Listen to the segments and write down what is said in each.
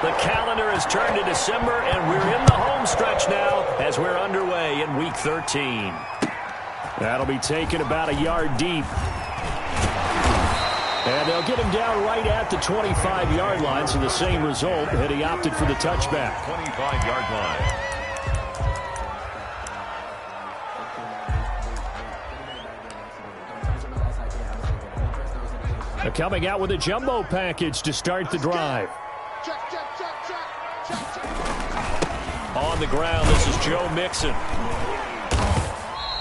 The calendar has turned to December, and we're in the home stretch now as we're underway in Week 13. That'll be taken about a yard deep. And they'll get him down right at the 25-yard line, so the same result, and he opted for the touchback. 25-yard line. They're coming out with a jumbo package to start the drive. On the ground, this is Joe Mixon.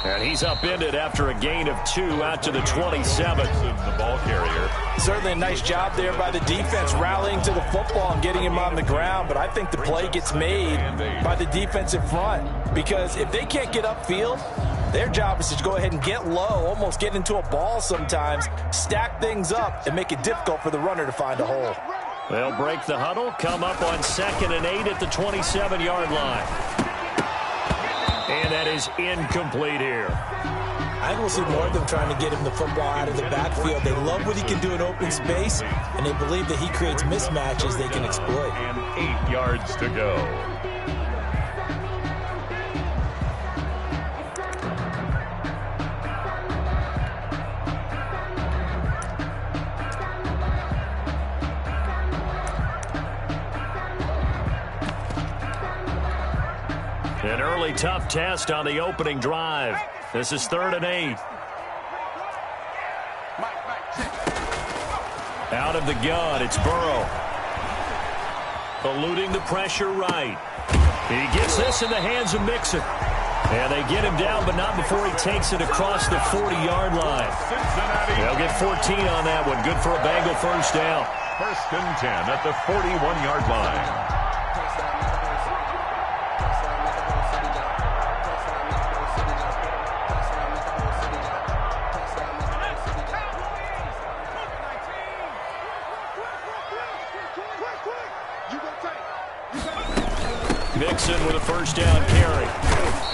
And he's upended after a gain of 2 out to the 27. The ball carrier. Certainly a nice job there by the defense rallying to the football and getting him on the ground. But I think the play gets made by the defensive front. Because if they can't get upfield, their job is to go ahead and get low, almost get into a ball sometimes, stack things up, and make it difficult for the runner to find a hole. They'll break the huddle, come up on 2nd and 8 at the 27-yard line. And that is incomplete here. I think we'll see more of them trying to get him the football out of the backfield. They love what he can do in open space, and they believe that he creates mismatches they can exploit. And 8 yards to go. An early tough test on the opening drive. This is 3rd and 8. Out of the gun, it's Burrow. Eluding the pressure right. He gets this in the hands of Mixon. And they get him down, but not before he takes it across the 40-yard line. They'll get 14 on that one. Good for a Bengal first down. 1st and 10 at the 41-yard line. Mixon with a first down carry.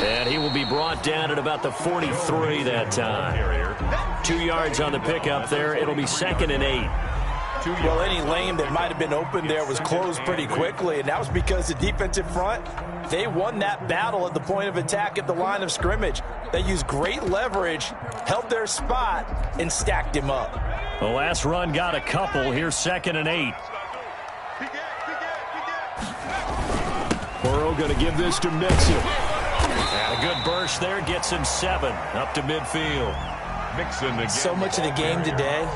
And he will be brought down at about the 43 that time. 2 yards on the pickup there. It'll be 2nd and 8. Well, any lane that might have been open there was closed pretty quickly, and that was because the defensive front, they won that battle at the point of attack at the line of scrimmage. They used great leverage, held their spot, and stacked him up. The last run got a couple. Here's 2nd and 8. Burrow going to give this to Mixon. And a good burst there gets him 7 up to midfield. Mixon again. So much of the game today,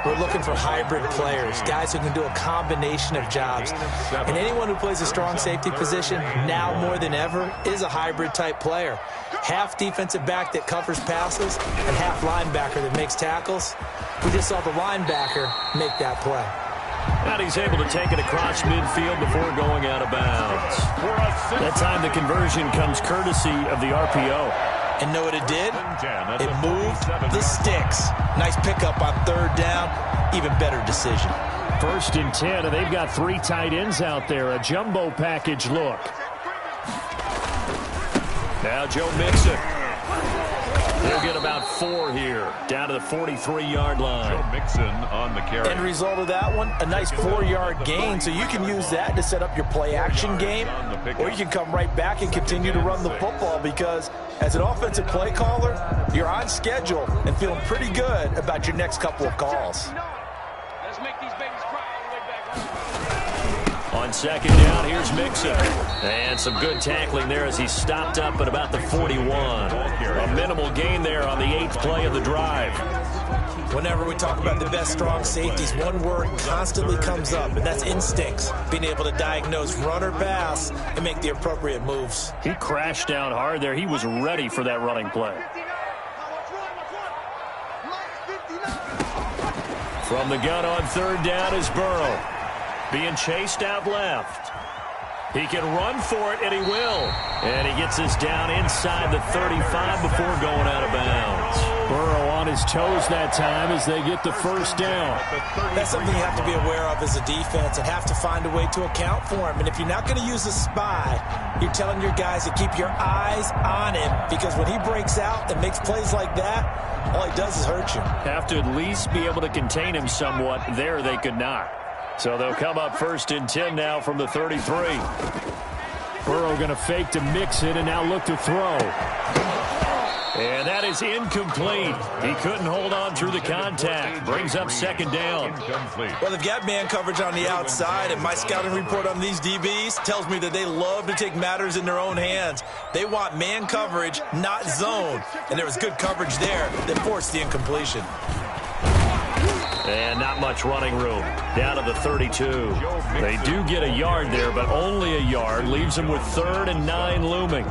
we're looking for hybrid players, guys who can do a combination of jobs. And anyone who plays a strong safety position, now more than ever, is a hybrid type player. Half defensive back that covers passes and half linebacker that makes tackles. We just saw the linebacker make that play. And he's able to take it across midfield before going out of bounds. That time the conversion comes courtesy of the RPO. And know what it did? It moved the sticks. Nice pickup on 3rd down. Even better decision. 1st and 10, and they've got 3 tight ends out there. A jumbo package look. Now Joe Mixon. He'll get about 4 here, down to the 43-yard line. Joe Mixon on the carry. End result of that one, a nice 4-yard gain, so you can use that to set up your play-action game, or you can come right back and continue to run the football because as an offensive play caller, you're on schedule and feeling pretty good about your next couple of calls. Let's make these babies cry all the way back. On 2nd down, here's Mixon. And some good tackling there as he stopped up at about the 41. A minimal gain there on the 8th play of the drive. Whenever we talk about the best strong safeties, one word constantly comes up, and that's instincts. Being able to diagnose run or pass and make the appropriate moves. He crashed down hard there. He was ready for that running play. From the gun on 3rd down is Burrow. Being chased out left. He can run for it, and he will. And he gets this down inside the 35 before going out of bounds. Burrow on his toes that time as they get the first down. That's something you have to be aware of as a defense and have to find a way to account for him. And if you're not going to use a spy, you're telling your guys to keep your eyes on him because when he breaks out and makes plays like that, all he does is hurt you. Have to at least be able to contain him somewhat. There they could not. So they'll come up 1st and 10 now from the 33. Burrow going to fake to mix it and now look to throw. And that is incomplete. He couldn't hold on through the contact. Brings up 2nd down. Well, they've got man coverage on the outside, and my scouting report on these DBs tells me that they love to take matters in their own hands. They want man coverage, not zone. And there was good coverage there that forced the incompletion. And not much running room. Down to the 32. They do get a yard there, but only a yard. Leaves them with 3rd and 9 looming.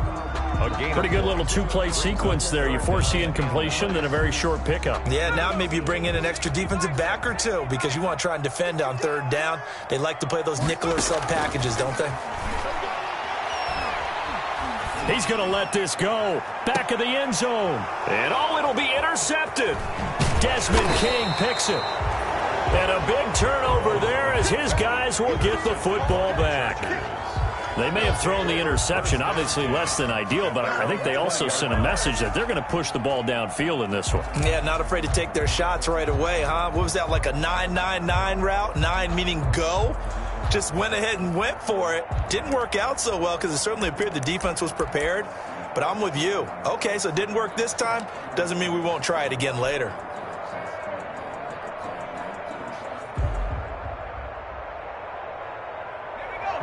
Pretty good little 2-play sequence there. You force the incompletion, then a very short pickup. Yeah, now maybe you bring in an extra defensive back or two because you want to try and defend on 3rd down. They like to play those nickel or sub packages, don't they? He's going to let this go. Back of the end zone. And it'll be intercepted. Desmond King picks it. And a big turnover there as his guys will get the football back. They may have thrown the interception, obviously less than ideal, but I think they also sent a message that they're going to push the ball downfield in this one. Yeah, not afraid to take their shots right away, huh? What was that, like a 9-9-9 route? 9 meaning go? Just went ahead and went for it. Didn't work out so well because it certainly appeared the defense was prepared. But I'm with you. Okay, so it didn't work this time. Doesn't mean we won't try it again later.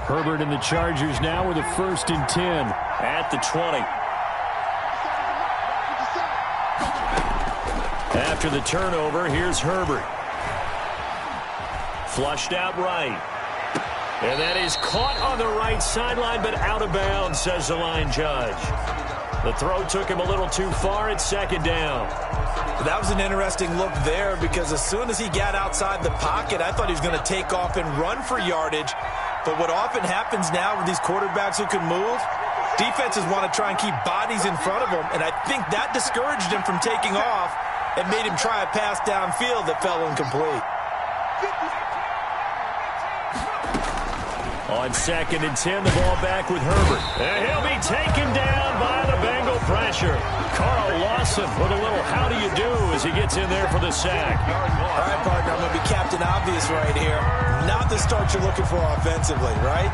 Herbert and the Chargers now with a 1st and 10 at the 20. After the turnover, here's Herbert. Flushed out right. And that is caught on the right sideline, but out of bounds, says the line judge. The throw took him a little too far at 2nd down. That was an interesting look there because as soon as he got outside the pocket, I thought he was going to take off and run for yardage. But what often happens now with these quarterbacks who can move, defenses want to try and keep bodies in front of them, and I think that discouraged him from taking off and made him try a pass downfield that fell incomplete. On 2nd and 10, the ball back with Herbert. And he'll be taken down by the Bengal pressure. Carl Lawson with a little how do you do as he gets in there for the sack. All right, partner, I'm going to be Captain Obvious right here. Not the start you're looking for offensively, right?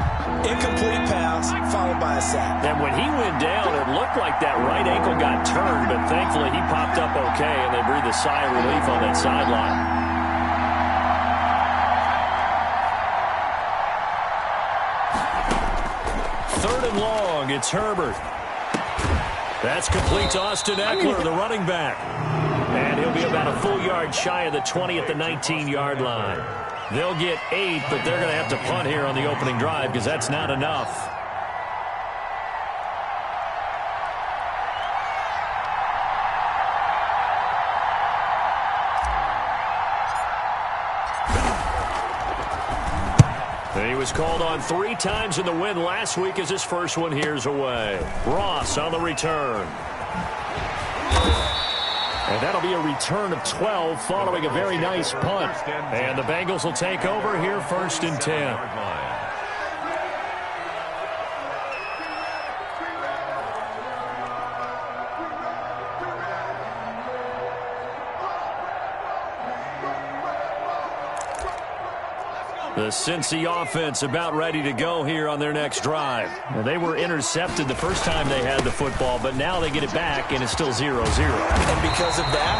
Incomplete pass followed by a sack. And when he went down, it looked like that right ankle got turned, but thankfully he popped up okay, and they breathed a sigh of relief on that sideline. Long, it's Herbert. That's complete to Austin Eckler, the running back. And he'll be about a full yard shy of the 20 at the 19-yard line. They'll get 8, but they're going to have to punt here on the opening drive because that's not enough. He was called on 3 times in the win last week as his first one here's away. Ross on the return. And that'll be a return of 12 following a very nice punt. And the Bengals will take over here 1st and 10. The Cincy offense about ready to go here on their next drive. Well, they were intercepted the first time they had the football, but now they get it back, and it's still 0-0. And because of that,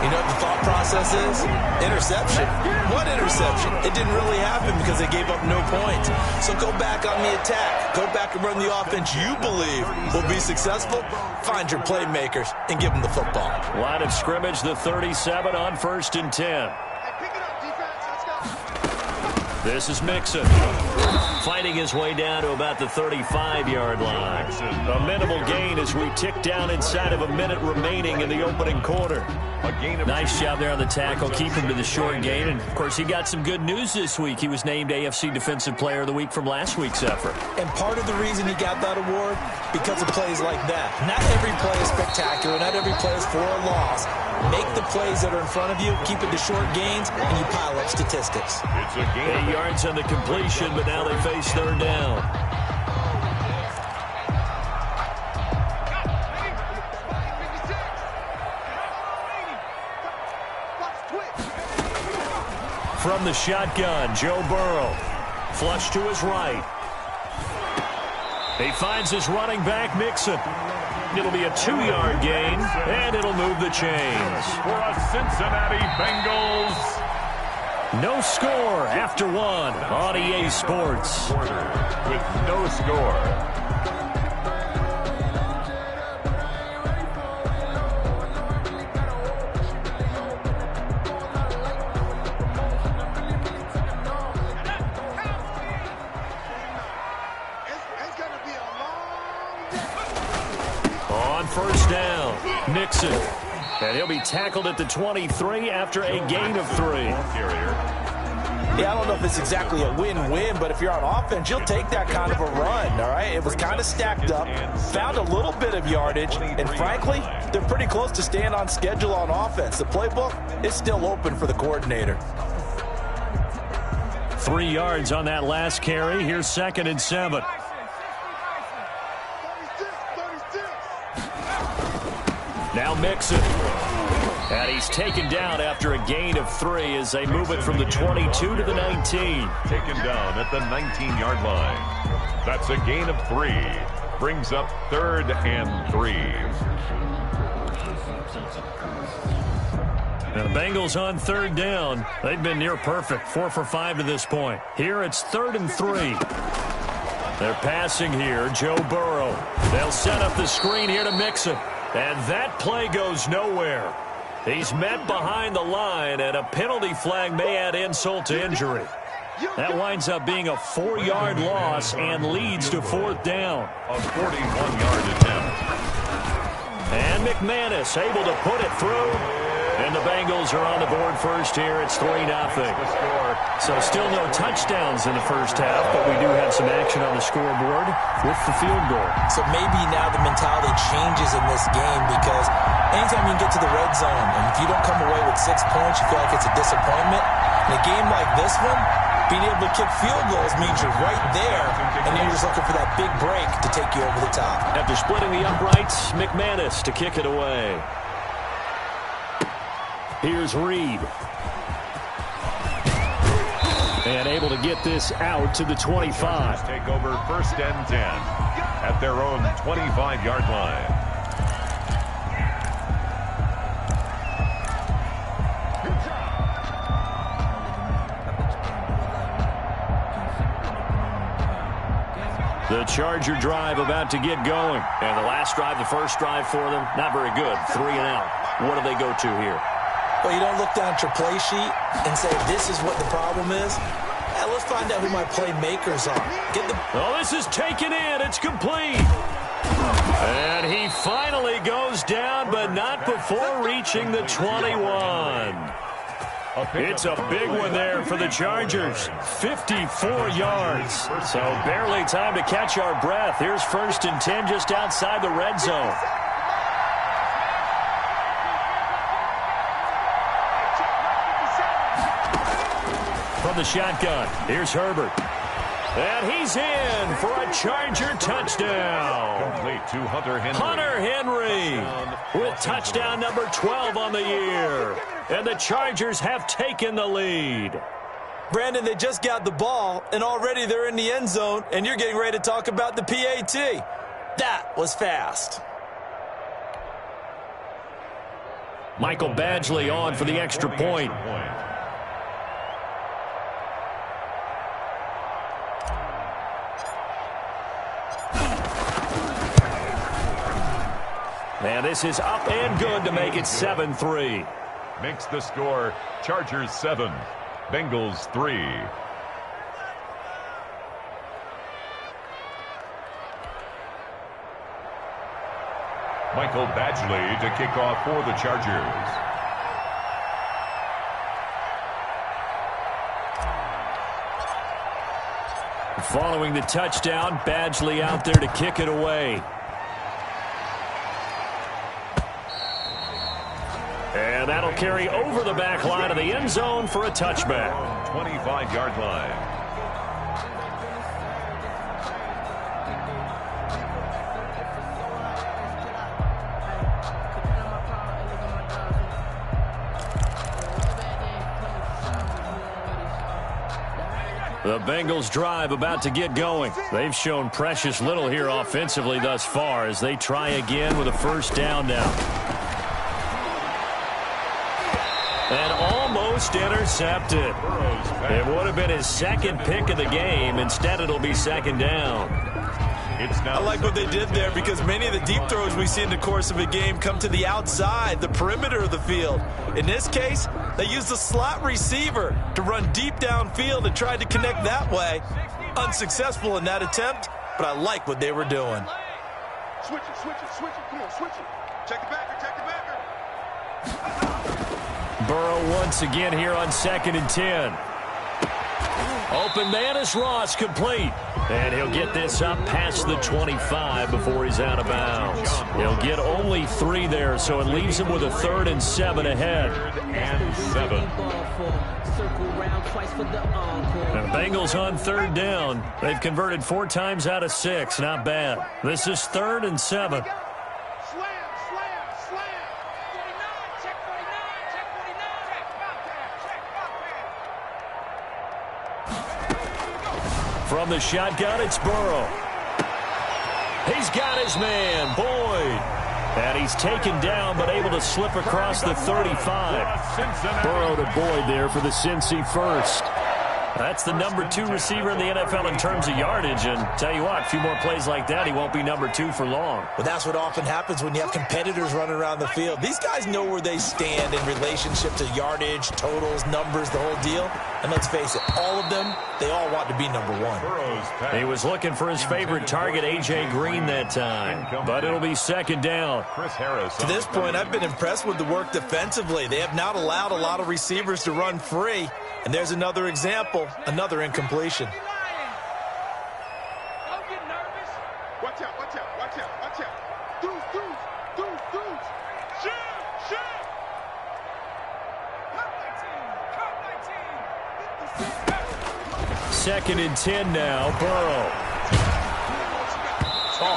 you know what the thought process is? Interception. What interception? It didn't really happen because they gave up no points. So go back on the attack. Go back and run the offense you believe will be successful. Find your playmakers and give them the football. Line of scrimmage, the 37 on 1st and 10. This is Mixon, fighting his way down to about the 35-yard line. A minimal gain as we tick down inside of a minute remaining in the opening quarter. Nice job there on the tackle, keep him to the short gain. And, of course, he got some good news this week. He was named AFC Defensive Player of the Week from last week's effort. And part of the reason he got that award, because of plays like that. Not every play is spectacular. Not every play is for a loss. Make the plays that are in front of you, keep it to short gains, and you pile up statistics. It's a gain. 8 yards on the completion, but now they face 3rd down. From the shotgun, Joe Burrow. Flush to his right. He finds his running back, Mixon. It'll be a 2-yard gain, and it'll move the chains. For a Cincinnati Bengals. No score after one on EA Sports. With no score. On first down, Mixon. And he'll be tackled at the 23 after a gain of 3. Yeah, I don't know if it's exactly a win-win, but if you're on offense, you'll take that kind of a run, all right? It was kind of stacked up, found a little bit of yardage, and frankly, they're pretty close to staying on schedule on offense. The playbook is still open for the coordinator. 3 yards on that last carry. Here's 2nd and 7. Now Mixon. And he's taken down after a gain of 3 as they move it from the 22 to the 19. Taken down at the 19-yard line. That's a gain of 3. Brings up 3rd and 3. Now the Bengals on 3rd down. They've been near perfect, 4 for 5 to this point. Here it's 3rd and 3. They're passing here, Joe Burrow. They'll set up the screen here to Mixon. And that play goes nowhere. He's met behind the line, and a penalty flag may add insult to injury. That winds up being a 4-yard loss and leads to 4th down. A 41-yard attempt. And McManus able to put it through. And the Bengals are on the board first here. It's 3-0. So still no touchdowns in the first half, but we do have some action on the scoreboard with the field goal. So maybe now the mentality changes in this game because anytime you can get to the red zone, and if you don't come away with 6 points, you feel like it's a disappointment. In a game like this one, being able to kick field goals means you're right there, and then you're just looking for that big break to take you over the top. After splitting the uprights, McManus to kick it away. Here's Reed. And able to get this out to the 25. Take over 1st and 10 at their own 25-yard line. The Charger drive about to get going. And the last drive, the first drive for them, not very good. 3 and out. What do they go to here? Well, you don't look down at your play sheet and say, this is what the problem is. Yeah, let's find out who my playmakers are. Oh, this is taken in. It's complete. And he finally goes down, but not before reaching the 21. It's a big one there for the Chargers. 54 yards. So barely time to catch our breath. Here's 1st and 10 just outside the red zone. From the shotgun, here's Herbert. And he's in for a Charger touchdown. Complete to Hunter Henry. Hunter Henry with touchdown number 12 on the year. And the Chargers have taken the lead. Brandon, they just got the ball, and already they're in the end zone, and you're getting ready to talk about the PAT. That was fast. Michael Badgley on for the extra point. And this is up and good to make it 7-3. Makes the score Chargers 7, Bengals 3. Michael Badgley to kick off for the Chargers. Following the touchdown, Badgley out there to kick it away. And that'll carry over the back line of the end zone for a touchback. 25-yard line. The Bengals drive about to get going. They've shown precious little here offensively thus far as they try again with a first down now. And almost intercepted. It would have been his second pick of the game. Instead, it'll be second down. I like what they did there because many of the deep throws we see in the course of a game come to the outside, the perimeter of the field. In this case, they used the slot receiver to run deep downfield and tried to connect that way. Unsuccessful in that attempt, but I like what they were doing. Switch it, switch it, switch it. Come on, switch it. Check the backer, check the backer. Burrow once again here on 2nd and 10. Open man is Ross, complete. And he'll get this up past the 25 before he's out of bounds. He'll get only 3 there, so it leaves him with a 3rd and 7 ahead. 3rd and 7. And the Bengals on 3rd down. They've converted 4 times out of 6. Not bad. This is 3rd and 7. From the shotgun, it's Burrow. He's got his man, Boyd. And he's taken down, but able to slip across the 35. Burrow to Boyd there for the Cincy first. That's the number 2 receiver in the NFL in terms of yardage. And tell you what, a few more plays like that, he won't be number 2 for long. Well, that's what often happens when you have competitors running around the field. These guys know where they stand in relationship to yardage, totals, numbers, the whole deal. And let's face it, all of them, they all want to be number 1. He was looking for his favorite target, A.J. Green, that time. But it'll be 2nd down. To this point, I've been impressed with the work defensively. They have not allowed a lot of receivers to run free. And there's another example, another incompletion. Don't get nervous. Watch out, watch out, watch out, watch out. Deuce. Shoot. Cut 2nd and 10 now, Burrow.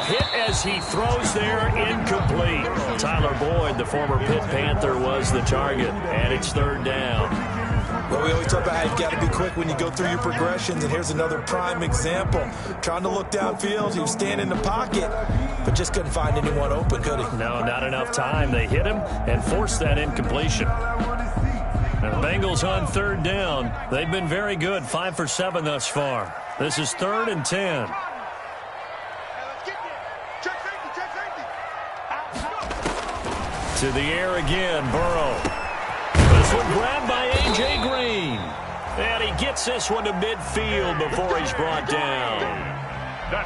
Hit as he throws there, incomplete. Tyler Boyd, the former Pitt Panther, was the target, and it's 3rd down. Well, we always talk about how you've got to be quick when you go through your progressions, and here's another prime example. Trying to look downfield, he was standing in the pocket, but just couldn't find anyone open, could he? No, not enough time. They hit him and forced that incompletion. And the Bengals on 3rd down. They've been very good, 5 for 7 thus far. This is 3rd and 10. To the air again, Burrow. This one grabbed by A.J. Green. And he gets this one to midfield before he's brought down.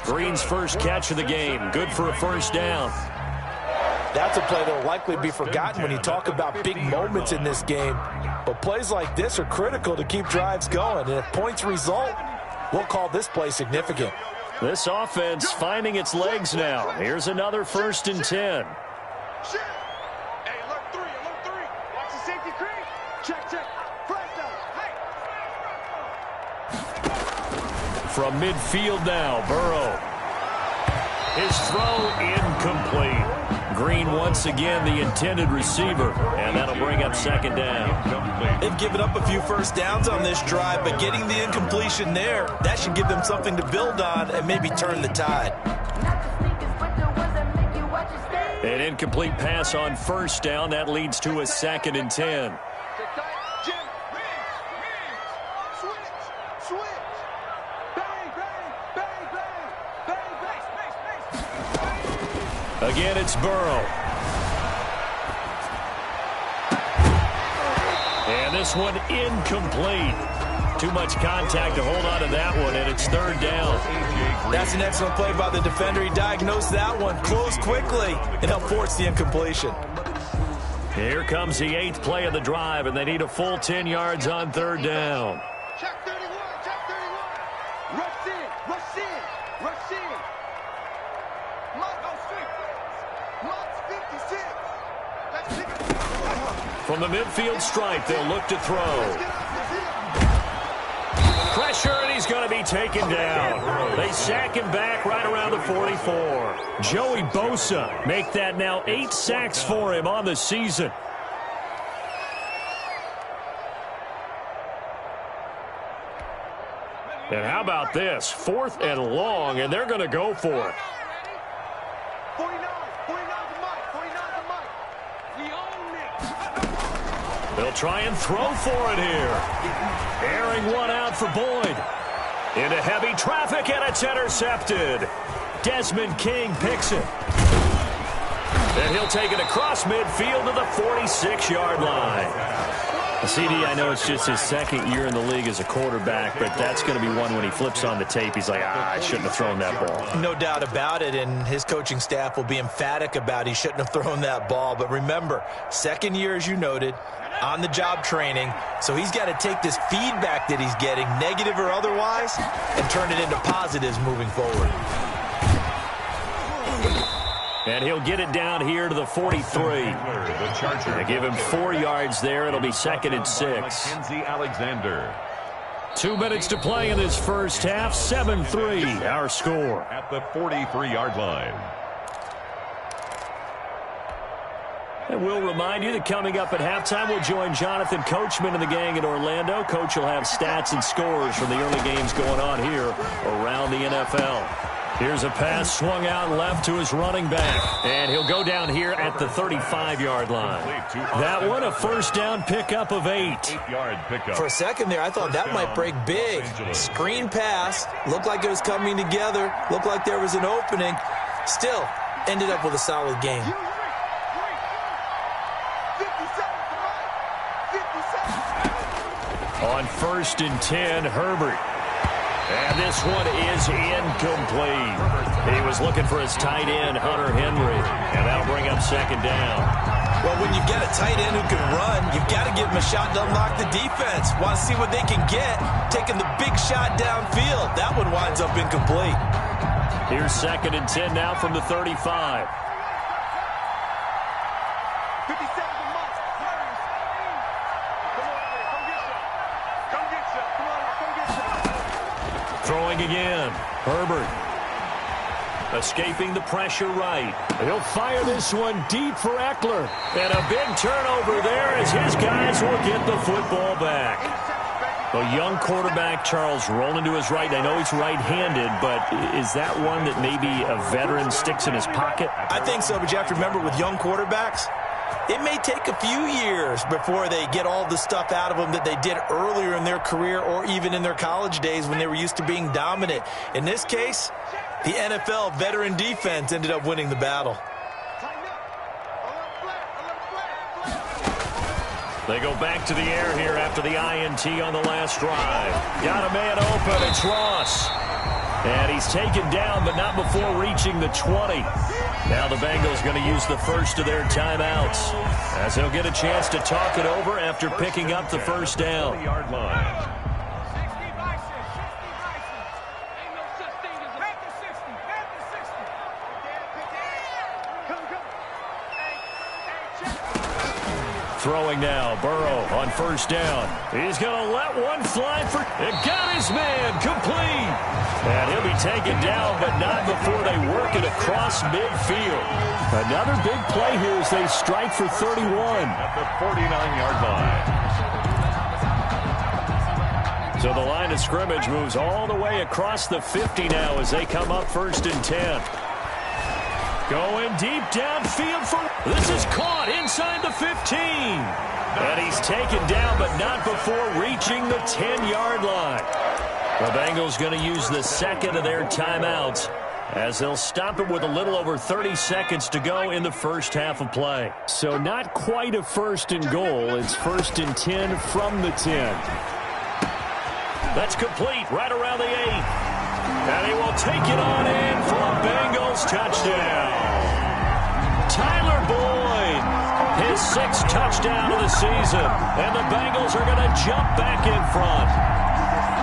Green's first catch of the game. Good for a first down. That's a play that will likely be forgotten when you talk about big moments in this game. But plays like this are critical to keep drives going. And if points result, we'll call this play significant. This offense finding its legs now. Here's another 1st and 10. From midfield now, Burrow. His throw incomplete. Green once again the intended receiver, and that'll bring up 2nd down. They've given up a few first downs on this drive, but getting the incompletion there, that should give them something to build on and maybe turn the tide. An incomplete pass on 1st down. That leads to a 2nd and 10. Again, it's Burrow. And this one incomplete. Too much contact to hold on to that one, and it's 3rd down. That's an excellent play by the defender. He diagnosed that one, closed quickly, and helped force the incompletion. Here comes the 8th play of the drive, and they need a full 10 yards on 3rd down. Check 31, check 31. Rush in. Mott's 56. Let's pick it. From the midfield stripe, they'll look to throw. Pressure, and he's going to be taken down. They sack him back right around the 44. Joey Bosa make that now 8 sacks for him on the season. And how about this? 4th and long, and they're going to go for it. 49 to Mike. 49 to Mike. We own it. They'll try and throw for it here. Airing one out for Boyd. Into heavy traffic, and it's intercepted. Desmond King picks it. And he'll take it across midfield to the 46-yard line. CD, I know it's just his 2nd year in the league as a quarterback, but that's going to be one when he flips on the tape. He's like, I shouldn't have thrown that ball. No doubt about it, and his coaching staff will be emphatic about he shouldn't have thrown that ball. But remember, 2nd year, as you noted, on-the-job training, so he's got to take this feedback that he's getting, negative or otherwise, and turn it into positives moving forward. And he'll get it down here to the 43. They give him 4 yards there. It'll be 2nd and 6. Alexander. 2 minutes to play in this first half. 7-3, our score. At the 43-yard line. And we'll remind you that coming up at halftime, we'll join Jonathan Coachman and the gang in Orlando. Coach will have stats and scores from the early games going on here around the NFL. Here's a pass swung out left to his running back. And he'll go down here at the 35-yard line. That one, a first down pickup of 8. 8-yard pickup. For a second there, I thought that might break big. Screen pass. Looked like it was coming together. Looked like there was an opening. Still, ended up with a solid game. 57. On 1st and 10, Herbert. And this one is incomplete. He was looking for his tight end, Hunter Henry, and that'll bring up 2nd down. Well, when you've got a tight end who can run, you've got to give him a shot to unlock the defense. Want to see what they can get, taking the big shot downfield. That one winds up incomplete. Here's 2nd and 10 now from the 35. 57 to Mike. Come get some. Come get some. Throwing again. Herbert. Escaping the pressure right. He'll fire this one deep for Eckler. And a big turnover there as his guys will get the football back. A young quarterback, Charles, rolling to his right. I know he's right-handed, but is that one that maybe a veteran sticks in his pocket? I think so, but you have to remember with young quarterbacks, it may take a few years before they get all the stuff out of them that they did earlier in their career or even in their college days when they were used to being dominant. In this case, the NFL veteran defense ended up winning the battle. They go back to the air here after the INT on the last drive. Got a man open. It's Ross. And he's taken down, but not before reaching the 20. Now the Bengals going to use the first of their timeouts as they'll get a chance to talk it over after picking up the first down. 40-yard line. Throwing now, Burrow on 1st down. He's going to let one fly for... It got his man complete. And he'll be taken down, but not before they work it across midfield. Another big play here as they strike for 31. At the 49-yard line. So the line of scrimmage moves all the way across the 50 now as they come up 1st and 10. Going deep downfield for... This is caught inside the 15. And he's taken down, but not before reaching the 10-yard line. The Bengals going to use the 2nd of their timeouts as they'll stop it with a little over 30 seconds to go in the first half of play. So not quite a 1st and goal. It's 1st and 10 from the 10. That's complete right around the 8. And he will take it on in for a Bengals touchdown. Tyler Boyd, his 6th touchdown of the season. And the Bengals are going to jump back in front.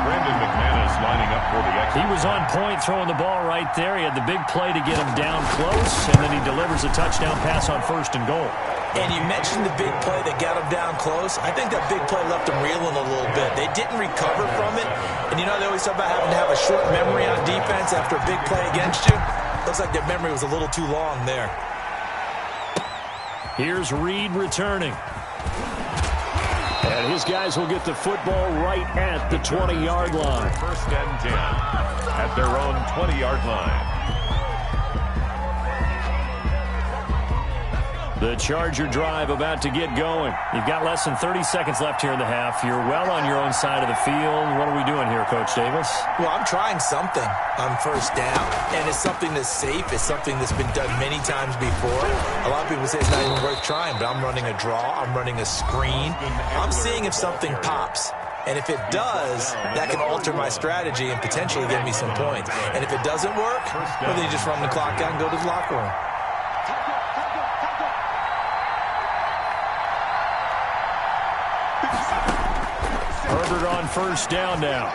Brandon McManus lining up for the extra. He was on point throwing the ball right there. He had the big play to get him down close, and then he delivers a touchdown pass on 1st and goal. And you mentioned the big play that got him down close. I think that big play left him reeling a little bit. They didn't recover from it. And you know they always talk about having to have a short memory on defense after a big play against you. Looks like their memory was a little too long there. And his guys will get the football right at the 20-yard line. First and 10 at their own 20-yard line. The Charger drive about to get going. You've got less than 30 seconds left here in the half. You're well on your own side of the field. What are we doing here, Coach Davis? Well, I'm trying something on first down, and it's something that's safe. It's something that's been done many times before. A lot of people say it's not even worth trying, but I'm running a draw. I'm running a screen. I'm seeing if something pops. And if it does, that can alter my strategy and potentially get me some points. And if it doesn't work, well, then you just run the clock out and go to the locker room. Herbert on first down now.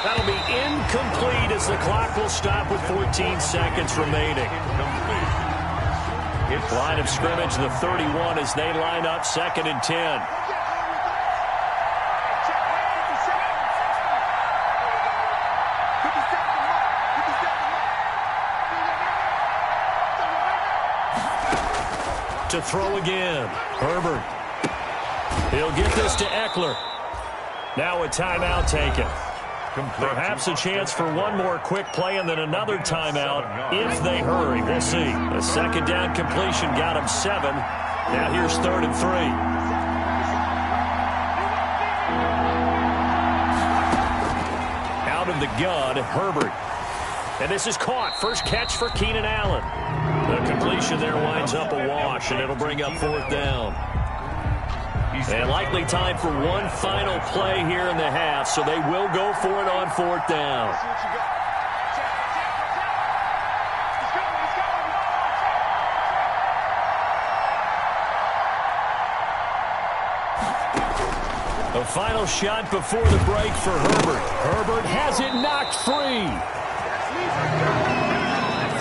That'll be incomplete as the clock will stop with 14 seconds remaining. Line of scrimmage, the 31 as they line up, 2nd and 10. To throw again. Herbert. He'll get this to Eckler. Now a timeout taken. Perhaps a chance for one more quick play and then another timeout if they hurry. We'll see. A 2nd down completion got him 7. Now here's 3rd and 3. Out of the gun, Herbert. And this is caught. First catch for Keenan Allen. The completion there winds up a wash, and it'll bring up 4th down. And likely time for one final play here in the half, so they will go for it on 4th down. A final shot before the break for Herbert. Herbert has it knocked free.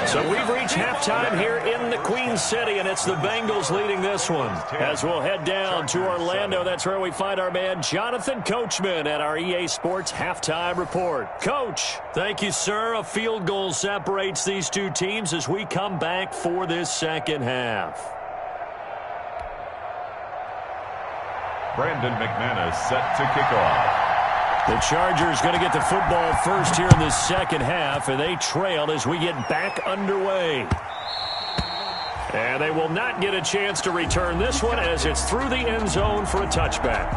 So we've reached halftime here in the Queen City, and it's the Bengals leading this one. As we'll head down to Orlando, that's where we find our man Jonathan Coachman at our EA Sports Halftime Report. Coach, thank you, sir. A field goal separates these two teams as we come back for this second half. Brandon McManus set to kick off. The Chargers going to get the football first here in the second half, and they trail as we get back underway. And they will not get a chance to return this one as it's through the end zone for a touchback.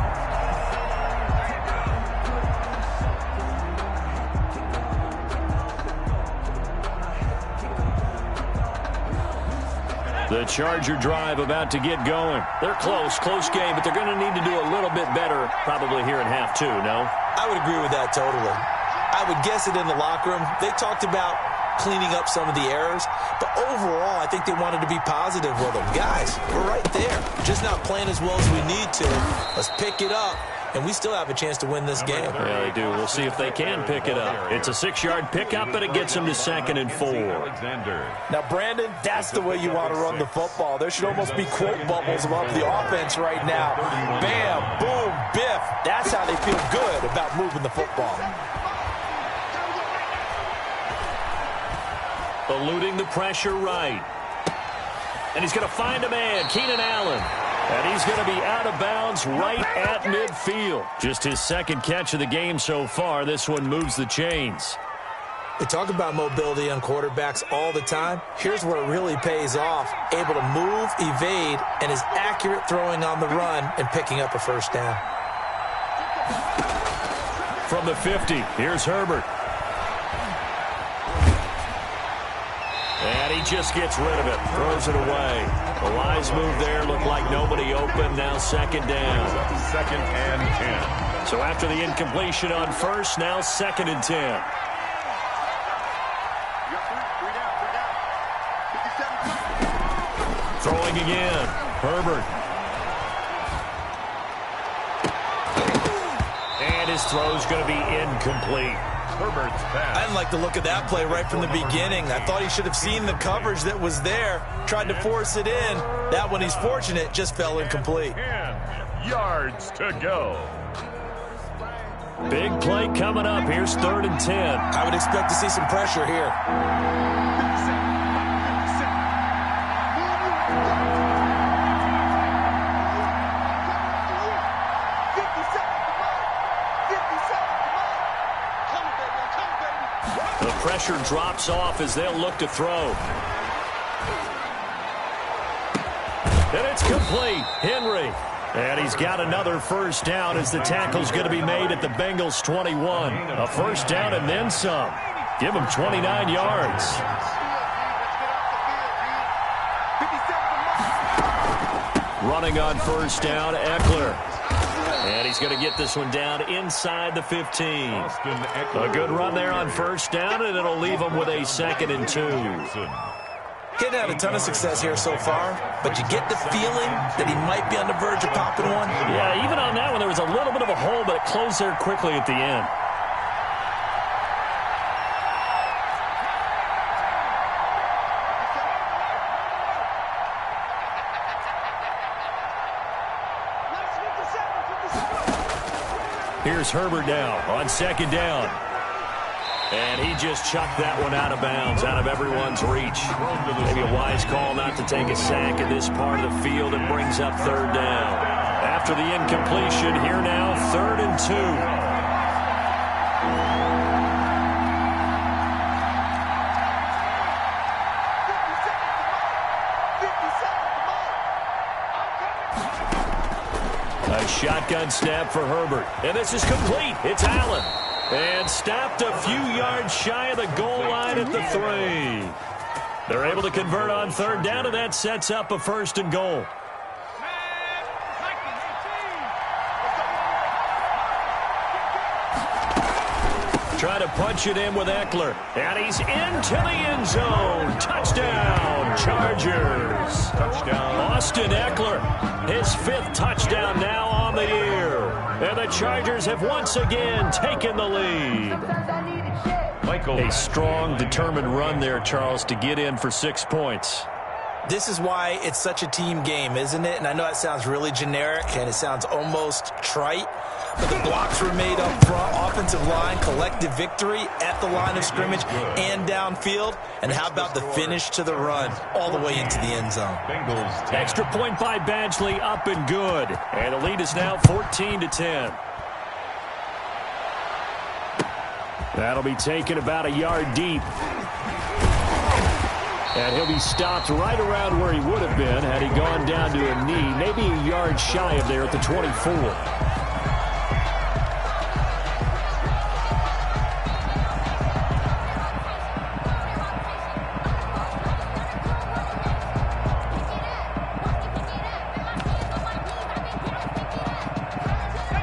The Charger drive about to get going. They're close game, but they're going to need to do a little bit better probably here in half 2, no? I would agree with that totally. I would guess it in the locker room. They talked about cleaning up some of the errors, but overall, I think they wanted to be positive with them. Guys, we're right there. Just not playing as well as we need to. Let's pick it up, and we still have a chance to win this game. Yeah, they do. We'll see if they can pick it up. It's a 6-yard pickup, but it gets them to 2nd and 4. Now, Brandon, that's the way you want to run the football. There should almost be quote bubbles about the offense right now. Bam, boom, biff. That's how they feel good about moving the football. Eluding the pressure right. And he's going to find a man, Keenan Allen. And he's going to be out of bounds right at midfield. Just his 2nd catch of the game so far. This one moves the chains. We talk about mobility on quarterbacks all the time. Here's where it really pays off. Able to move, evade, and is accurate throwing on the run and picking up a first down. From the 50, here's Herbert. And he just gets rid of it, throws it away. A wise move there, looked like nobody open, now 2nd down. 2nd and 10. So after the incompletion on first, now 2nd and 10. Throwing again, Herbert. And his throw's going to be incomplete. Herbert's pass. I didn't like the look of that play right from the beginning. I thought he should have seen the coverage that was there, tried to force it in. That one, he's fortunate, just fell incomplete. 10 yards to go. Big play coming up. Here's 3rd and 10. I would expect to see some pressure here. The pressure drops off as they'll look to throw. And it's complete. Henry. And he's got another first down as the tackle's going to be made at the Bengals' 21. A first down and then some. Give him 29 yards. Running on first down, Eckler. And he's going to get this one down inside the 15. A good run there on first down, and it'll leave him with a 2nd and 2. Getting had a ton of success here so far, but you get the feeling that he might be on the verge of popping one. Yeah, even on that one, there was a little bit of a hole, but it closed there quickly at the end. Here's Herbert now on 2nd down. And he just chucked that one out of bounds, out of everyone's reach. Maybe a wise call not to take a sack in this part of the field. It brings up 3rd down. After the incompletion, here now, 3rd and 2. A shotgun snap for Herbert. And this is complete. It's Allen. And stopped a few yards shy of the goal line at the 3. They're able to convert on 3rd down, and that sets up a 1st and goal. Trying to punch it in with Eckler. And he's into the end zone. Touchdown, Chargers. Touchdown. Austin Eckler, his 5th touchdown now on the year. And the Chargers have once again taken the lead. A strong, determined run there, Charles, to get in for 6 points. This is why it's such a team game, isn't it? And I know it sounds really generic, and it sounds almost trite. But the blocks were made up front, offensive line, collective victory at the line of scrimmage and downfield. And how about the finish to the run all the way into the end zone? Extra point by Badgley, up and good. And the lead is now 14-10. That'll be taken about a yard deep. And he'll be stopped right around where he would have been had he gone down to a knee, maybe a yard shy of there at the 24.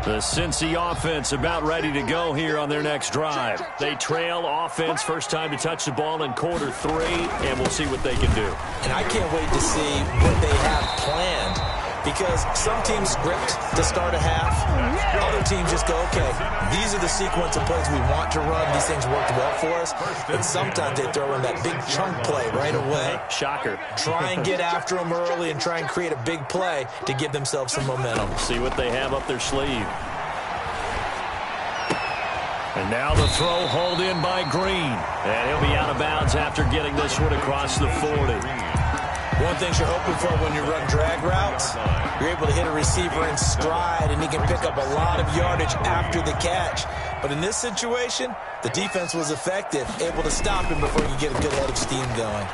The Cincy offense about ready to go here on their next drive. They trail offense, first time to touch the ball in quarter 3, and we'll see what they can do. And I can't wait to see what they have planned, because some teams script to start a half. Other teams just go, okay, these are the sequence of plays we want to run. These things worked well for us. And sometimes they throw in that big chunk play right away. Shocker. Try and get after them early and try and create a big play to give themselves some momentum. See what they have up their sleeve. And now the throw hauled in by Green. And he'll be out of bounds after getting this one across the 40. One thing you're hoping for when you run drag routes, you're able to hit a receiver in stride, and he can pick up a lot of yardage after the catch. But in this situation, the defense was effective, able to stop him before he could get a good head of steam going.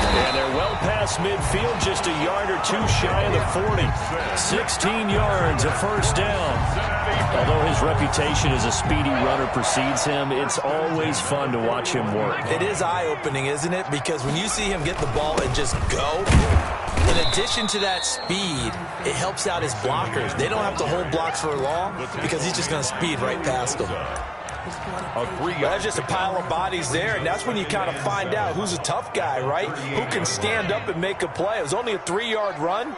And they're well past midfield, just a yard or 2 shy of the 40. 16 yards, a first down. Although his reputation as a speedy runner precedes him, it's always fun to watch him work. It is eye-opening, isn't it? Because when you see him get the ball and just go, in addition to that speed, it helps out his blockers. They don't have to hold blocks for long because he's just going to speed right past them. That's just a pile of bodies there, and that's when you kind of find out who's a tough guy, right? Who can stand up and make a play. It was only a 3-yard run,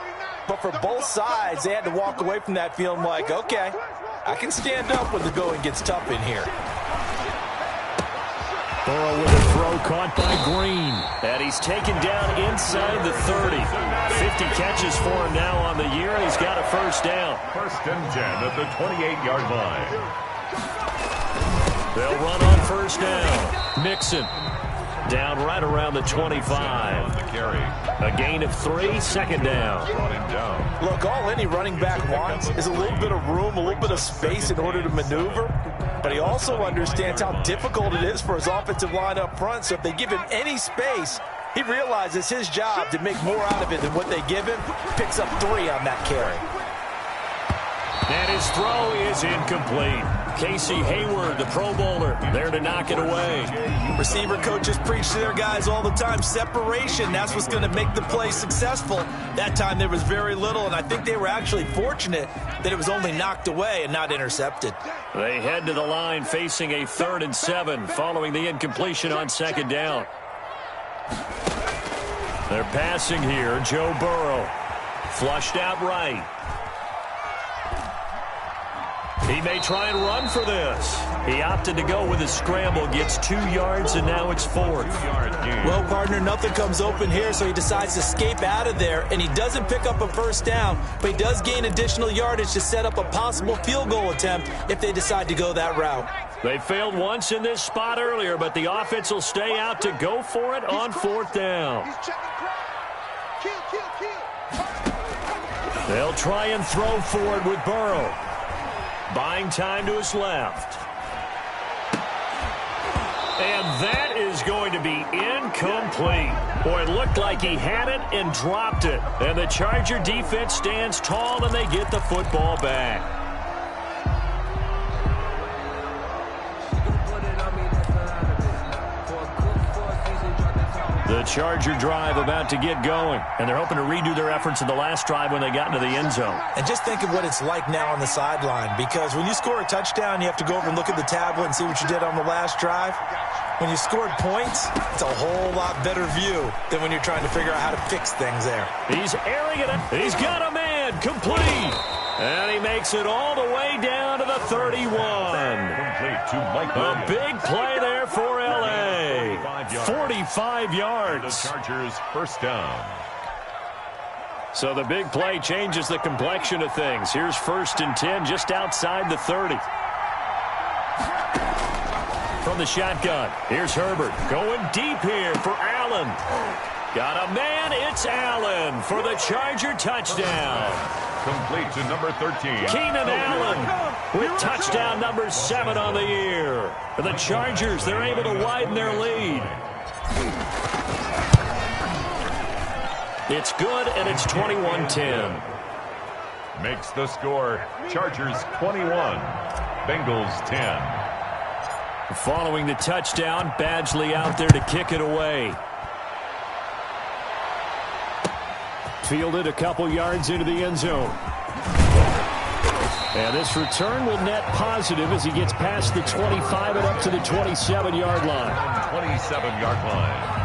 but for both sides, they had to walk away from that feeling like, okay, I can stand up when the going gets tough in here. Burrow with a throw caught by Green. And he's taken down inside the 30. 50 catches for him now on the year, and he's got a first down. 1st and 10 at the 28-yard line. They'll run on first down. Mixon down right around the 25. A gain of 3, 2nd down. Look, all any running back wants is a little bit of room, a little bit of space in order to maneuver. but he also understands how difficult it is for his offensive line up front. So if they give him any space, he realizes his job to make more out of it than what they give him. Picks up 3 on that carry. And his throw is incomplete. Casey Hayward, the Pro Bowler, there to knock it away. Receiver coaches preach to their guys all the time. Separation, that's what's going to make the play successful. That time there was very little, and I think they were actually fortunate that it was only knocked away and not intercepted. They head to the line facing a 3rd and 7 following the incompletion on 2nd down. They're passing here. Joe Burrow. Flushed out right. He may try and run for this. He opted to go with a scramble, gets 2 yards, and now it's 4th. Well, partner, nothing comes open here, so he decides to escape out of there, and he doesn't pick up a 1st down, but he does gain additional yardage to set up a possible field goal attempt if they decide to go that route. They failed once in this spot earlier, but the offense will stay out to go for it on 4th down. They'll try and throw for it with Burrow. Buying time to his left. And that is going to be incomplete. Boy, it looked like he had it and dropped it. And the Charger defense stands tall and they get the football back. The Charger drive about to get going, and they're hoping to redo their efforts in the last drive when they got into the end zone. And just think of what it's like now on the sideline, because when you score a touchdown, you have to go over and look at the tablet and see what you did on the last drive. When you scored points, it's a whole lot better view than when you're trying to figure out how to fix things there. He's airing it. He's got a man complete. And he makes it all the way down to the 31. A big play there for L.A. 45 yards. The Chargers' 1st down. So the big play changes the complexion of things. Here's 1st and 10 just outside the 30. From the shotgun, here's Herbert going deep here for Allen. Got a man, it's Allen for the Charger touchdown. Complete to number 13. Keenan Allen with touchdown number 7 on the year. For the Chargers, they're able to widen their lead. It's good, and it's 21-10. Makes the score Chargers 21, Bengals 10. Following the touchdown, Badgley out there to kick it away. Fielded a couple yards into the end zone. And this return will net positive as he gets past the 25 and up to the 27-yard line. 27-yard line.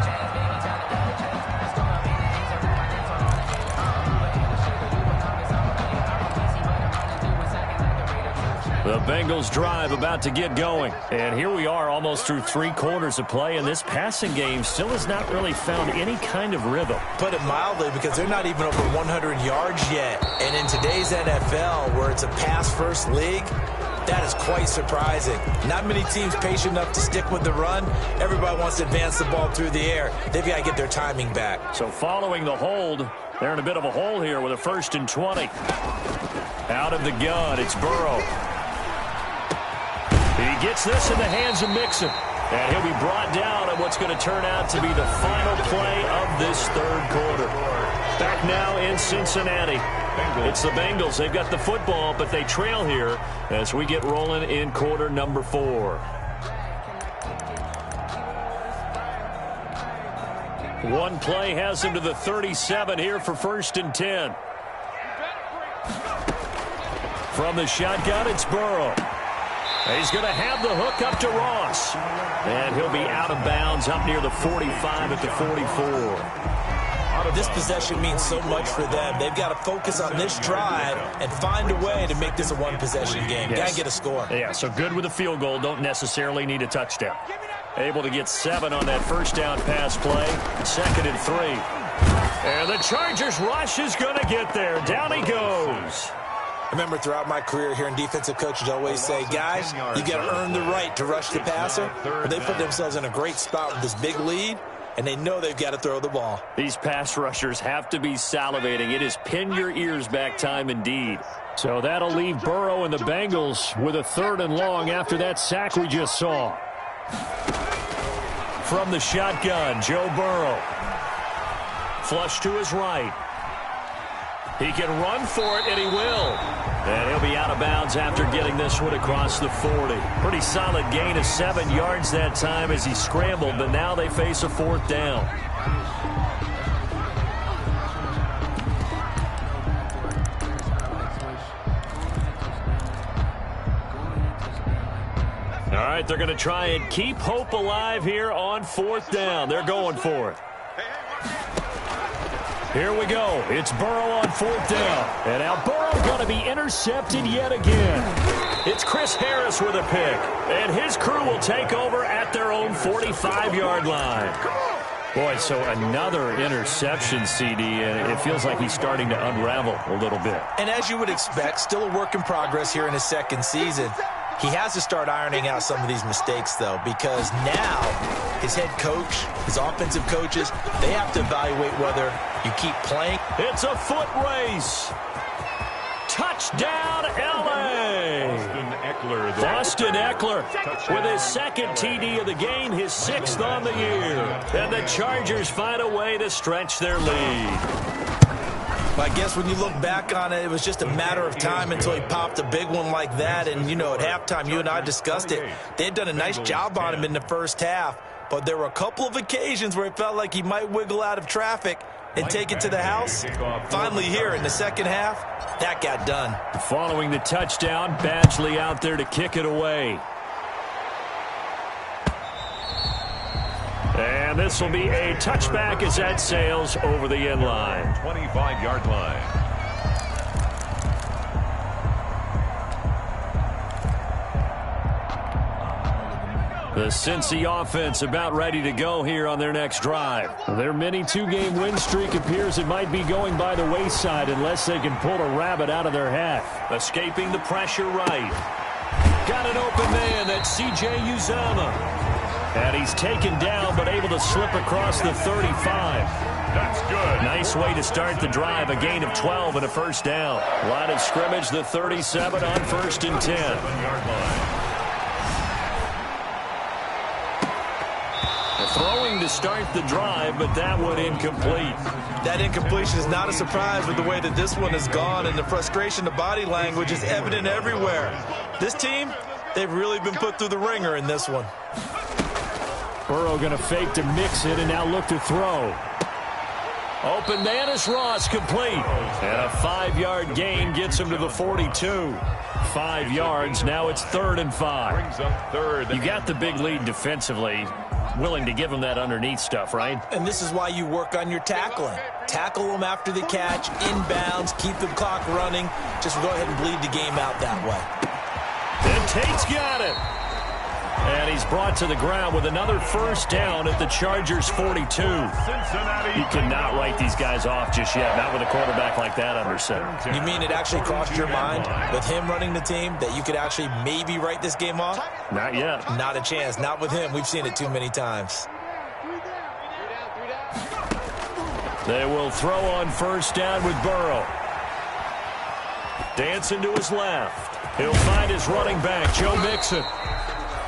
The Bengals drive about to get going. And here we are almost through 3 quarters of play, and this passing game still has not really found any kind of rhythm. Put it mildly, because they're not even over 100 yards yet. And in today's NFL, where it's a pass-first league, that is quite surprising. Not many teams patient enough to stick with the run. Everybody wants to advance the ball through the air. They've got to get their timing back. So following the hold, they're in a bit of a hole here with a 1st and 20. Out of the gun, it's Burrow. He gets this in the hands of Mixon. And he'll be brought down on what's going to turn out to be the final play of this 3rd quarter. Back now in Cincinnati. It's the Bengals. They've got the football, but they trail here as we get rolling in quarter number 4. One play has him to the 37 here for 1st and 10. From the shotgun, it's Burrow. He's going to have the hook up to Ross. And he'll be out of bounds up near the 45 at the 44. This possession means so much for them. They've got to focus on this drive and find a way to make this a one-possession game. Yes. Got to get a score. Yeah, so good with a field goal. Don't necessarily need a touchdown. Able to get 7 on that 1st down pass play. 2nd and 3. And the Chargers rush is going to get there. Down he goes. I remember throughout my career hearing defensive coaches always say, guys, you got to earn the right to rush the passer. But they put themselves in a great spot with this big lead, and they know they've got to throw the ball. These pass rushers have to be salivating. It is pin your ears back time indeed. So that'll leave Burrow and the Bengals with a 3rd and long after that sack we just saw. From the shotgun, Joe Burrow. Flush to his right. He can run for it, and he will. And he'll be out of bounds after getting this one across the 40. Pretty solid gain of 7 yards that time as he scrambled, but now they face a 4th down. All right, they're going to try and keep hope alive here on 4th down. They're going for it. Here we go. It's Burrow on 4th down. And now Burrow going to be intercepted yet again. It's Chris Harris with a pick. And his crew will take over at their own 45-yard line. Boy, so another interception, CD, and it feels like he's starting to unravel a little bit. And as you would expect, still a work in progress here in his 2nd season. He has to start ironing out some of these mistakes, though, because now his head coach, his offensive coaches, they have to evaluate whether you keep playing. It's a foot race. Touchdown, L.A. Austin Eckler with his 2nd TD of the game, his 6th on the year. And the Chargers find a way to stretch their lead. I guess when you look back on it, it was just a matter of time until he popped a big one like that. And, you know, at halftime, you and I discussed it. They had done a nice job on him in the first half. But there were a couple of occasions where it felt like he might wiggle out of traffic and take it to the house. Finally here in the 2nd half, that got done. Following the touchdown, Badgley out there to kick it away. And this will be a touchback as that sails over the end line. 25-yard line. The Cincy offense about ready to go here on their next drive. Their mini 2-game win streak appears it might be going by the wayside unless they can pull a rabbit out of their hat. Escaping the pressure right. Got an open man. That's C.J. Uzomah. And he's taken down but able to slip across the 35. That's good. Nice way to start the drive. A gain of 12 and a 1st down. Line of scrimmage, the 37 on 1st and 10. 7-yard line. Throwing to start the drive, but that one incomplete. That incompletion is not a surprise with the way that this one has gone, and the frustration, the body language is evident everywhere. This team, they've really been put through the ringer in this one. Burrow going to fake to mix it and now look to throw. Open man is Ross, complete. And a 5-yard gain gets him to the 42. 5 yards, now it's 3rd and 5. Brings up 3rd. You got the big lead defensively. Willing to give him that underneath stuff, right? And this is why you work on your tackling. Tackle them after the catch, inbounds, keep the clock running. Just go ahead and bleed the game out that way. And Tate's got it. And he's brought to the ground with another 1st down at the Chargers' 42. Cincinnati. You cannot write these guys off just yet, not with a quarterback like that under center. You mean it actually crossed your mind with him running the team that you could actually maybe write this game off? Not yet. Not a chance. Not with him. We've seen it too many times. They will throw on 1st down with Burrow. Dancing to his left. He'll find his running back, Joe Mixon.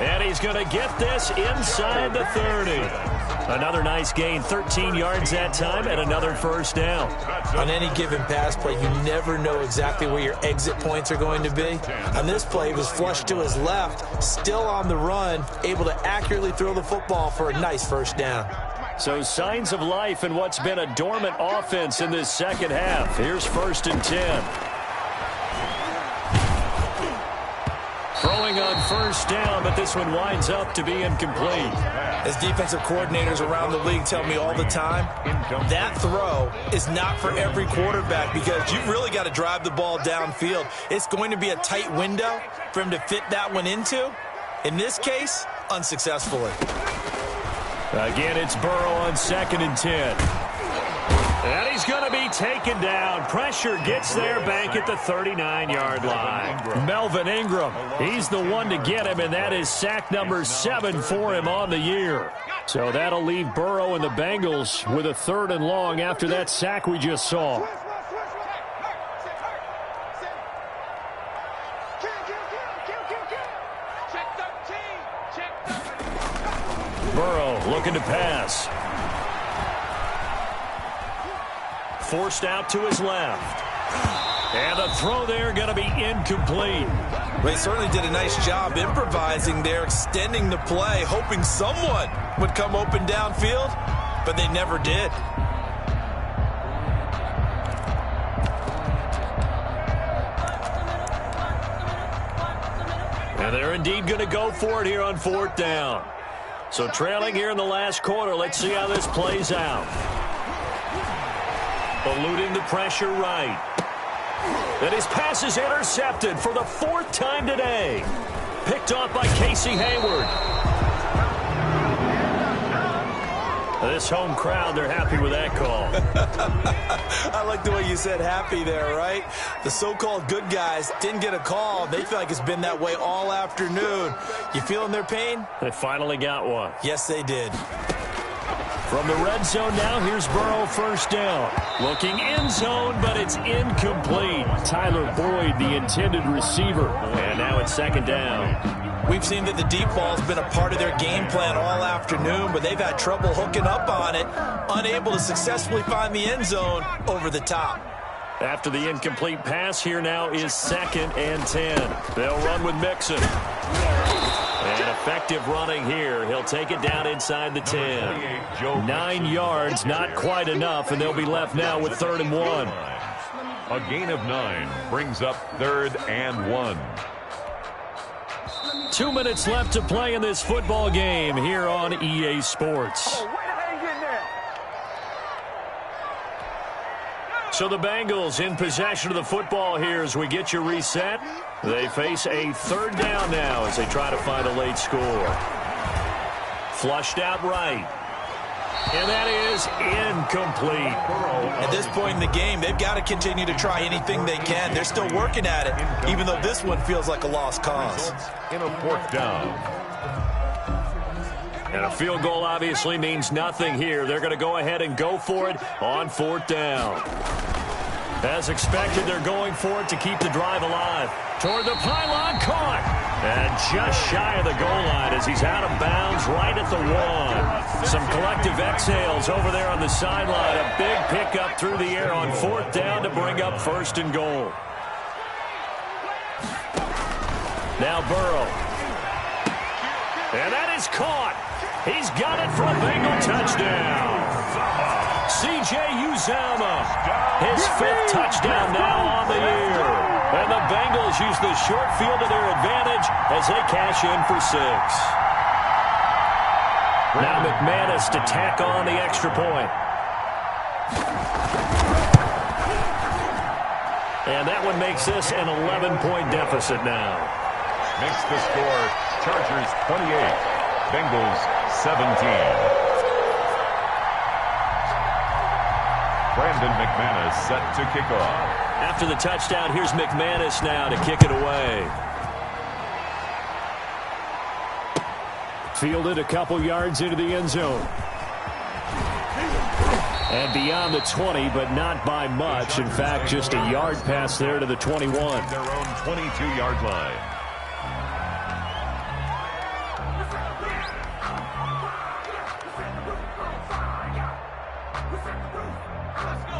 And he's going to get this inside the 30. Another nice gain, 13 yards that time, and another 1st down. On any given pass play, you never know exactly where your exit points are going to be. On this play, he was flushed to his left, still on the run, able to accurately throw the football for a nice 1st down. So signs of life in what's been a dormant offense in this 2nd half. Here's 1st and 10. Throwing on 1st down, but this one winds up to be incomplete. As defensive coordinators around the league tell me all the time, that throw is not for every quarterback because you've really got to drive the ball downfield. It's going to be a tight window for him to fit that one into. In this case, unsuccessfully. Again, it's Burrow on 2nd and 10. And he's going to be taken down. Pressure gets there back at the 39-yard line. Melvin Ingram, he's the one to get him, and that is sack number 7 for him on the year. So that'll leave Burrow and the Bengals with a 3rd and long after that sack we just saw. Burrow looking to pass. Forced out to his left. And the throw there going to be incomplete. They certainly did a nice job improvising there, extending the play, hoping someone would come open downfield, but they never did. And they're indeed going to go for it here on 4th down. So trailing here in the last quarter, let's see how this plays out. Eluding the pressure right. And his pass is intercepted for the 4th time today. Picked off by Casey Hayward. This home crowd, they're happy with that call. I like the way you said happy there, right? The so-called good guys didn't get a call. They feel like it's been that way all afternoon. You feeling their pain? They finally got one. Yes, they did. From the red zone now, here's Burrow 1st down. Looking end zone, but it's incomplete. Tyler Boyd, the intended receiver. And now it's 2nd down. We've seen that the deep ball's been a part of their game plan all afternoon, but they've had trouble hooking up on it, unable to successfully find the end zone over the top. After the incomplete pass, here now is 2nd and 10. They'll run with Mixon. And effective running here. He'll take it down inside the 10. 9 yards, not quite enough, and they'll be left now with 3rd and 1. A gain of 9 brings up 3rd and 1. 2 minutes left to play in this football game here on EA Sports. So the Bengals in possession of the football here as we get you reset. They face a 3rd down now as they try to find a late score. Flushed out right. And that is incomplete. At this point in the game, they've got to continue to try anything they can. They're still working at it, even though this one feels like a lost cause. In a 4th down. And a field goal obviously means nothing here. They're going to go ahead and go for it on 4th down. As expected, they're going for it to keep the drive alive. Toward the pylon, caught. And just shy of the goal line as he's out of bounds right at the 1. Some collective exhales over there on the sideline. A big pickup through the air on 4th down to bring up 1st and goal. Now Burrow. And that is caught. He's got it for a Bengal touchdown. C.J. Uzomah, his 5th touchdown now on the year. And the Bengals use the short field to their advantage as they cash in for 6. Now McManus to tack on the extra point. And that one makes this an 11-point deficit now. Makes the score Chargers 28, Bengals 17. Brandon McManus set to kick off. After the touchdown, here's McManus now to kick it away. Fielded a couple yards into the end zone. And beyond the 20, but not by much. In fact, just a yard pass there to the 21. Their own 22-yard line.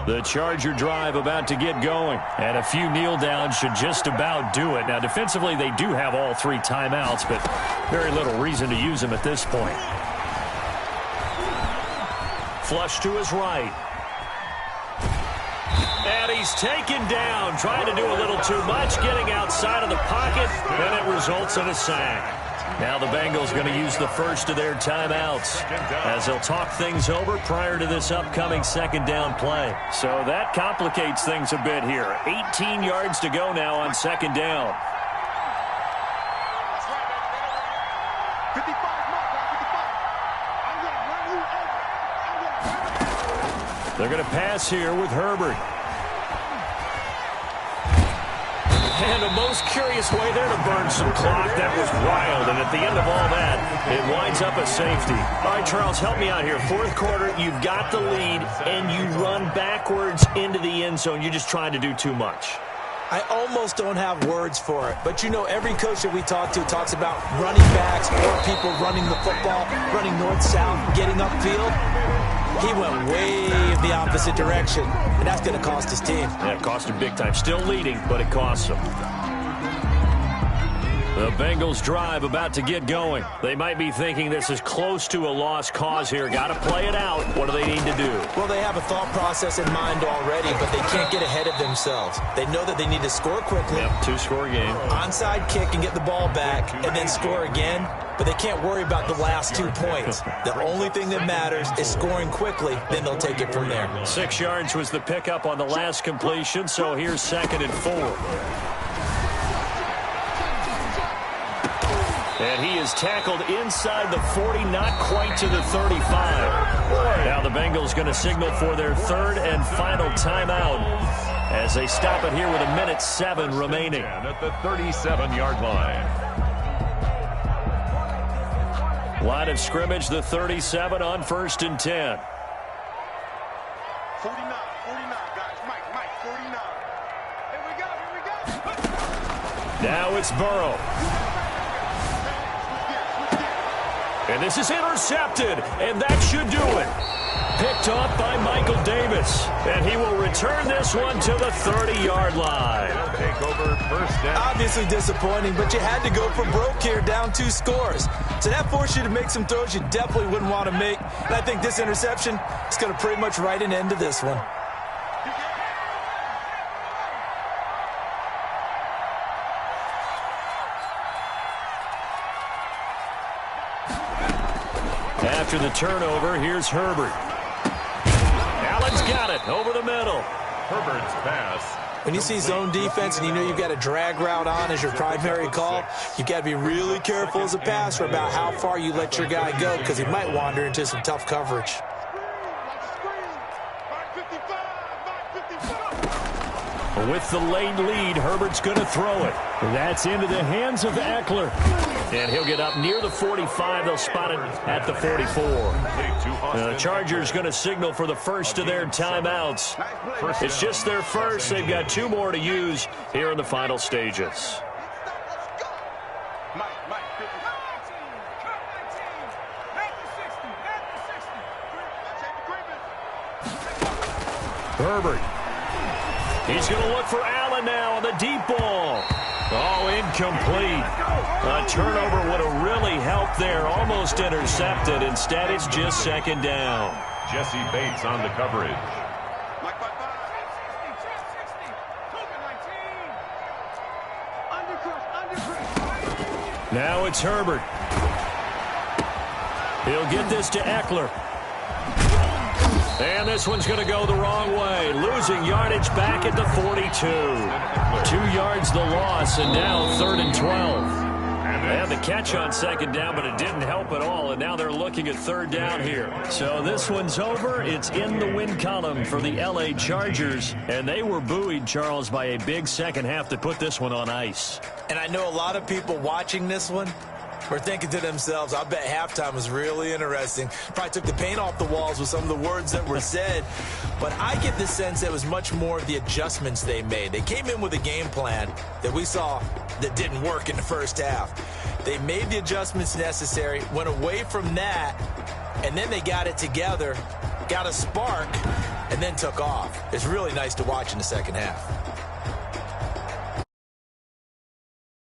The Charger drive about to get going. And a few kneel downs should just about do it. Now, defensively, they do have all 3 timeouts, but very little reason to use them at this point. Flush to his right. And he's taken down, trying to do a little too much, getting outside of the pocket, and it results in a sack. Now the Bengals going to use the first of their timeouts as they'll talk things over prior to this upcoming 2nd down play. So that complicates things a bit here. 18 yards to go now on 2nd down. 55 mark, 55. They're going to pass here with Herbert. And a most curious way there to burn some clock. That was wild. And at the end of all that, it winds up a safety. All right, Charles, help me out here. 4th quarter, you've got the lead, and you run backwards into the end zone. You're just trying to do too much. I almost don't have words for it, but you know every coach that we talk to talks about running backs or people running the football, running north-south, getting upfield. He went way the opposite direction, and that's going to cost his team. Yeah, it cost him big time. Still leading, but it costs him. The Bengals drive about to get going. They might be thinking this is close to a lost cause here. Got to play it out. What do they need to do? Well, they have a thought process in mind already, but they can't get ahead of themselves. They know that they need to score quickly. Yep, two-score game. Onside kick and get the ball back and then score again, but they can't worry about the last 2 points. The only thing that matters is scoring quickly, then they'll take it from there. 6 yards was the pickup on the last completion, so here's 2nd and 4. And he is tackled inside the 40, not quite to the 35. Now the Bengals going to signal for their 3rd and final timeout as they stop it here with 1:07 remaining. At the 37-yard line. Line of scrimmage, the 37 on 1st and 10. 49, guys. Mike, 49. Here we go. Now it's Burrow. And this is intercepted, and that should do it. Picked off by Michael Davis, and he will return this one to the 30-yard line. Take over 1st down. Obviously disappointing, but you had to go for broke here, down 2 scores. So that forced you to make some throws you definitely wouldn't want to make. And I think this interception is going to pretty much write an end to this one. After the turnover, here's Herbert. Allen's got it over the middle. Herbert's pass. When you see zone defense and you know you've got a drag route on as your primary call, you've got to be really careful as a passer about how far you let your guy go because he might wander into some tough coverage. With the late lead, Herbert's going to throw it. That's into the hands of Eckler. And he'll get up near the 45. They'll spot it at the 44. The Chargers going to signal for the first of their timeouts. It's just their first. They've got 2 more to use here in the final stages. Herbert. He's going to look for Allen now on the deep ball. Oh, incomplete. A turnover would have really helped there. Almost intercepted. Instead, it's just 2nd down. Jesse Bates on the coverage. Now it's Herbert. He'll get this to Eckler. And this one's going to go the wrong way. Losing yardage back at the 42. 2 yards the loss, and now 3rd and 12. They had the catch on 2nd down, but it didn't help at all, and now they're looking at 3rd down here. So this one's over. It's in the win column for the L.A. Chargers, and they were buoyed, Charles, by a big second half to put this one on ice. And I know a lot of people watching this one were thinking to themselves, I bet halftime was really interesting. Probably took the paint off the walls with some of the words that were said. But I get the sense that it was much more of the adjustments they made. They came in with a game plan that we saw that didn't work in the first half. They made the adjustments necessary, went away from that, and then they got it together, got a spark, and then took off. It's really nice to watch in the second half.